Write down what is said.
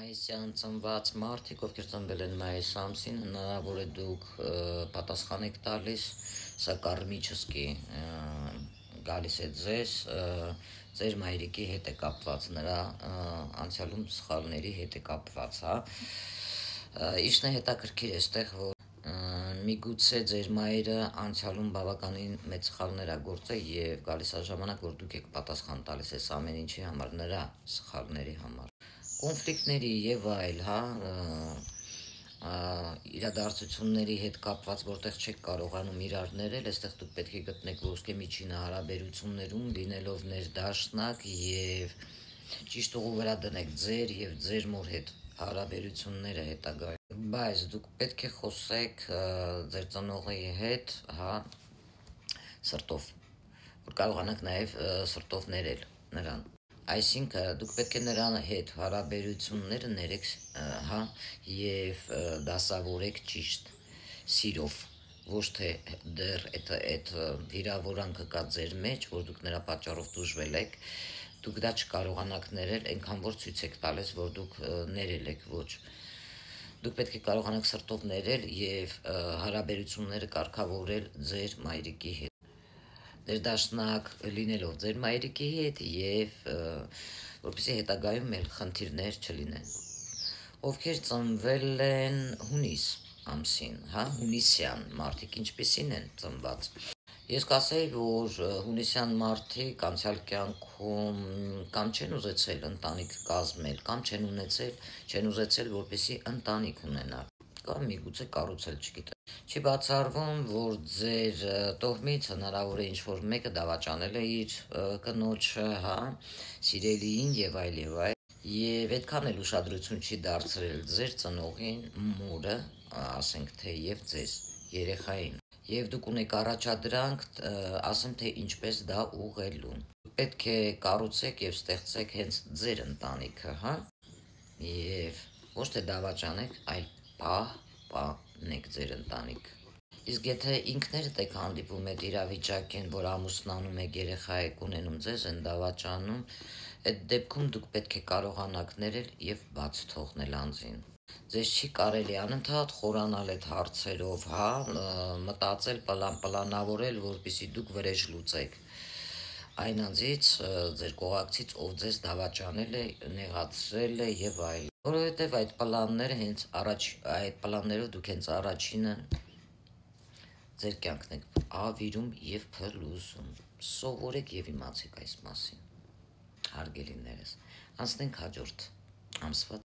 Մայիսյան ծնված մարդիկ, ովքեր ծնվել են մայիս ամսին, հնարավոր է դուք պատասխան եք տալիս, սա կարմիչսկի գալիս է ձեր մայրիկի հետ է կապված, նրա անցյալում սխալների հետ է կապված, հա։ Իշն է հետաքրքիր էստեղ, որ միգուցե ձեր մայրը անցյալում բավականին մեծ սխալներ ա գործել եւ գալիս է ժամանակ, որ դուք եք պատասխան տալիս այս ամեն ինչի համար, նրա սխալների համար։ Կոնֆլիկտների եւ այլ, հա, իրադարձությունների հետ կապված, որտեղ չեք կարողանում իրար ներել, այստեղ դուք պետք է գտնեք ոսկե միջինը հարաբերություններում, լինելով ներդաշնակ եւ ճիշտ ուղու վրա դնեք ձեր եւ ձեր մոր հետ հարաբերությունները հետագայում։ Բայց դուք պետք է խոսեք ձեր ծնողի հետ, հա, սրտով, որ կարողանաք նաեւ սրտով ներել նրան։ Այսինքն դուք պետք է նրան հետ հարաբերությունները ներեք, հա, եւ դասավորեք ճիշտ սիրով, ոչ թե դեռ այդ վիրավորանքը կա ձեր մեջ, որ դուք նրա պատճառով դժվել եք, դուք դա չկարողանաք ներել, այնքան որ ցույց եք տալիս, որ դուք ներել եք, ոչ։ Դուք պետք է կարողանաք սրտով ներել եւ հարաբերությունները կարգավորել ձեր մայրիկի հետ, ներդաշնակ լինելով ձեր մայրիկի հետ եւ որպեսզի հետագայում էլ խնդիրներ չլինեն։ Ովքեր ծնվել են հունիս ամսին, հա, հունիսյան մարդիկ ինչպիսին են ծնված։ Ես կասեի, որ հունիսյան մարդիկ անցյալ կյանքում կամ չեն ուզեցել ընտանիք կազմել, կամ չեն ուզեցել որպեսզի ընտանիք ունենալ, կամ միգուցե կառուցել, չգիտեմ։ Չի բացառվում, որ ձեր տոհմից հնարավոր է ինչ-որ մեկը դավաճանել է իր կնոջը, հա, սիրելիին եւ այլ եւ այլ, եւ այդքան էլ ուշադրություն չի դարձրել ձեր ծնողին, մորը, ասենք թե եւ ձեզ, երեխային։ Եվ դուք ունեք առաջադրանք, ասեմ թե ինչպես դա ուղղելու։ Պետք է կառուցեք եւ ստեղծեք հենց ձեր ընտանիքը, հա, եւ ոչ թե դավաճանեք, այլ պահպանեք ձեր ընտանիքը։ Իսկ եթե ինքներդ եք հանդիպում այդ իրավիճակին, որ ամուսնանում եք, երեխա եք ունենում, ձեզ են դավաճանում, այդ դեպքում դուք պետք է կարողանաք ներել եւ բաց թողնել անձին։ Ձեզ չի կարելի անընդհատ խորանալ այդ հարցերով, հա, մտածել, պլանավորել, որպեսզի դուք վրեժ լուծեք այն անձից, ձեր կողակցից, ով ձեզ դավաճանել է, նեղացրել է եւ այլն։ Որովհետեւ այդ պլաններով դուք հենց առաջինը ձեր կյանքն եք ավիրում եւ փլուզում։ Սովորեք եւ իմացեք այս մասին, հարգելիներս։ Անցնենք հաջորդ ամսվա